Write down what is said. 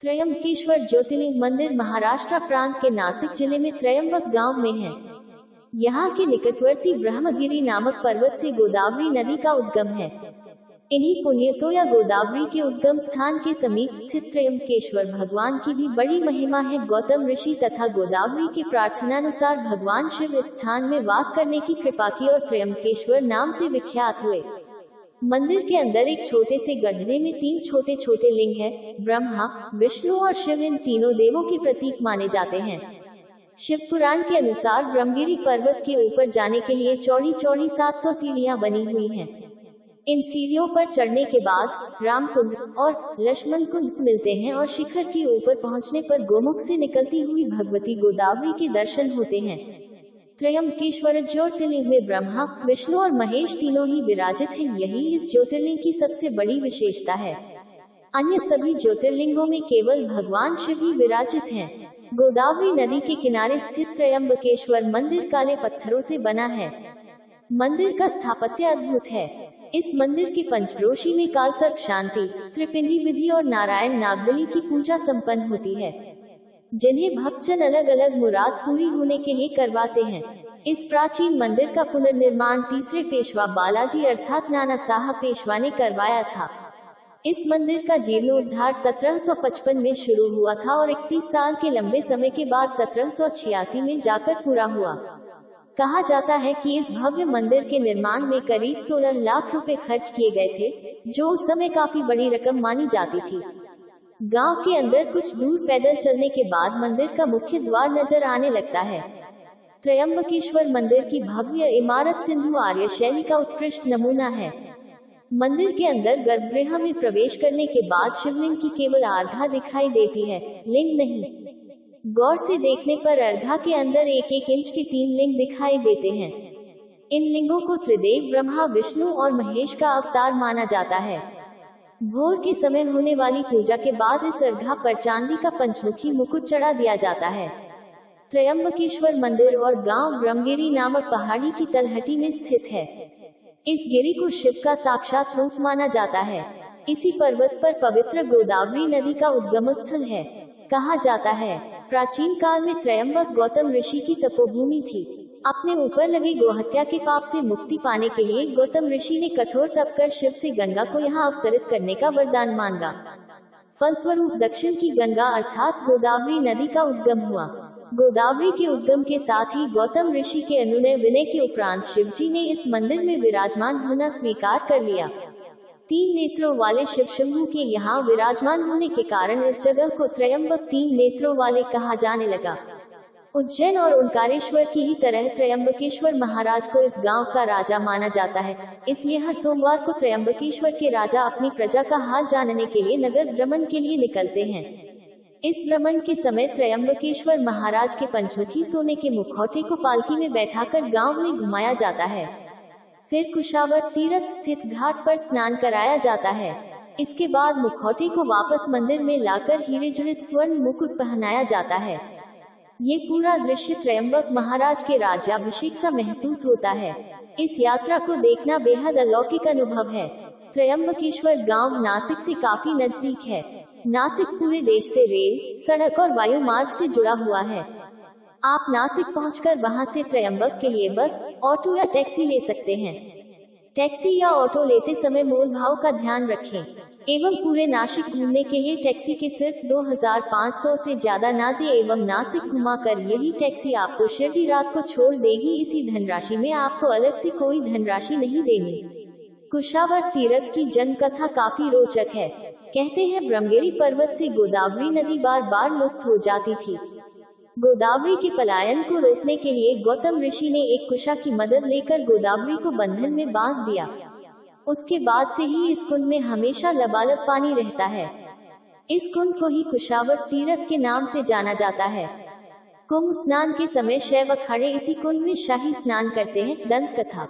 त्रयंबकेश्वर ज्योतिर्लिंग मंदिर महाराष्ट्र प्रांत के नासिक जिले में त्रयंबक गांव में है। यहाँ के निकटवर्ती ब्रह्मगिरी नामक पर्वत से गोदावरी नदी का उद्गम है। इन्हीं पुण्यतो या गोदावरी के उद्गम स्थान के समीप स्थित त्रयंबकेश्वर भगवान की भी बड़ी महिमा है। गौतम ऋषि तथा गोदावरी के प्रार्थनानुसार भगवान शिव इस स्थान में वास करने की कृपा की और त्रयंबकेश्वर नाम से विख्यात हुए। मंदिर के अंदर एक छोटे से गड्ढे में 3 छोटे छोटे लिंग है। ब्रह्मा, विष्णु और शिव इन तीनों देवों के प्रतीक माने जाते हैं। शिव पुराण के अनुसार ब्रह्मगिरी पर्वत के ऊपर जाने के लिए चौड़ी 700 सीढ़ियां बनी हुई हैं। इन सीढ़ियों पर चढ़ने के बाद राम कुंड और लक्ष्मण कुंड मिलते हैं और शिखर के ऊपर पहुंचने पर गोमुख से निकलती हुई भगवती गोदावरी के दर्शन होते हैं। त्रयंबकेश्वर ज्योतिर्लिंग में ब्रह्मा, विष्णु और महेश तीनों ही विराजित हैं। यही इस ज्योतिर्लिंग की सबसे बड़ी विशेषता है। अन्य सभी ज्योतिर्लिंगों में केवल भगवान शिव ही विराजित हैं। गोदावरी नदी के किनारे स्थित त्रयंबकेश्वर मंदिर काले पत्थरों से बना है। मंदिर का स्थापत्य अद्भुत है। इस मंदिर के पंचक्रोशी में काल सर्प शांति, त्रिपिंडी विधि और नारायण नागबली की पूजा संपन्न होती है, जिन्हें भक्तजन अलग अलग मुराद पूरी होने के लिए करवाते हैं। इस प्राचीन मंदिर का पुनर्निर्माण तीसरे पेशवा बालाजी अर्थात नाना साहब पेशवा ने करवाया था। इस मंदिर का जीर्णोद्धार 1755 में शुरू हुआ था और 31 साल के लंबे समय के बाद 1786 में जाकर पूरा हुआ। कहा जाता है कि इस भव्य मंदिर के निर्माण में करीब 16 लाख रुपए खर्च किए गए थे, जो उस समय काफी बड़ी रकम मानी जाती थी। गांव के अंदर कुछ दूर पैदल चलने के बाद मंदिर का मुख्य द्वार नजर आने लगता है। त्रयंबकेश्वर मंदिर की भव्य इमारत सिंधु आर्य शैली का उत्कृष्ट नमूना है। मंदिर के अंदर गर्भगृह में प्रवेश करने के बाद शिवलिंग की केवल अर्घा दिखाई देती है, लिंग नहीं। गौर से देखने पर अर्घा के अंदर 1-1 इंच के 3 लिंग दिखाई देते हैं। इन लिंगों को त्रिदेव ब्रह्मा, विष्णु और महेश का अवतार माना जाता है। भोर के समय होने वाली पूजा के बाद इस अर्घा पर चांदी का पंचमुखी मुकुट चढ़ा दिया जाता है। त्रयंबकेश्वर मंदिर और गांव ब्रह्मगिरी नामक पहाड़ी की तलहटी में स्थित है। इस गिरी को शिव का साक्षात रूप माना जाता है। इसी पर्वत पर पवित्र गोदावरी नदी का उद्गम स्थल है। कहा जाता है, प्राचीन काल में त्रयंबक गौतम ऋषि की तपोभूमि थी। अपने ऊपर लगे गोहत्या के पाप से मुक्ति पाने के लिए गौतम ऋषि ने कठोर तप कर शिव से गंगा को यहाँ अवतरित करने का वरदान मांगा। फलस्वरूप दक्षिण की गंगा अर्थात गोदावरी नदी का उद्गम हुआ। गोदावरी के उद्गम के साथ ही गौतम ऋषि के अनुनय विनय के उपरांत शिवजी ने इस मंदिर में विराजमान होना स्वीकार कर लिया। 3 नेत्रों वाले शिव शंभू के यहाँ विराजमान होने के कारण इस जगह को त्रयंबक 3 नेत्रों वाले कहा जाने लगा। उज्जैन और ओंकारेश्वर की ही तरह त्रयंबकेश्वर महाराज को इस गांव का राजा माना जाता है। इसलिए हर सोमवार को त्रयंबकेश्वर के राजा अपनी प्रजा का हाल जानने के लिए नगर भ्रमण के लिए निकलते हैं। इस भ्रमण के समय त्रयंबकेश्वर महाराज के पंचमुखी सोने के मुखौटे को पालकी में बैठाकर गांव में घुमाया जाता है। फिर कुशावर तीर्थ स्थित घाट पर स्नान कराया जाता है। इसके बाद मुखौटे को वापस मंदिर में लाकर हीरे जड़ित स्वर्ण मुकुट पहनाया जाता है। ये पूरा दृश्य त्रयंबक महाराज के राज्याभिषेक सा महसूस होता है। इस यात्रा को देखना बेहद अलौकिक अनुभव है। त्रयंबकेश्वर गांव नासिक से काफी नजदीक है। नासिक पूरे देश से रेल, सड़क और वायु मार्ग से जुड़ा हुआ है। आप नासिक पहुंचकर वहां से त्रयंबक के लिए बस, ऑटो या टैक्सी ले सकते हैं। टैक्सी या ऑटो लेते समय मोल भाव का ध्यान रखें एवं पूरे नासिक घूमने के लिए टैक्सी के सिर्फ 2500 से ज्यादा ना दे एवं नासिक घुमाकर यही टैक्सी आपको शिरडी रात को छोड़ देगी। इसी धनराशि में आपको अलग से कोई धनराशि नहीं देनी। कुशावर तीर्थ की जन्म कथा काफी रोचक है। कहते हैं ब्रह्मगिरी पर्वत से गोदावरी नदी बार बार लुप्त हो जाती थी। गोदावरी के पलायन को रोकने के लिए गौतम ऋषि ने एक कुशा की मदद लेकर गोदावरी को बंधन में बांध दिया। उसके बाद से ही इस कुंड में हमेशा लबालब पानी रहता है। इस कुंड को ही कुशावर तीर्थ के नाम से जाना जाता है। कुंभ स्नान के समय शैव अखाड़े इसी कुंड में शाही स्नान करते हैं। दंत कथा।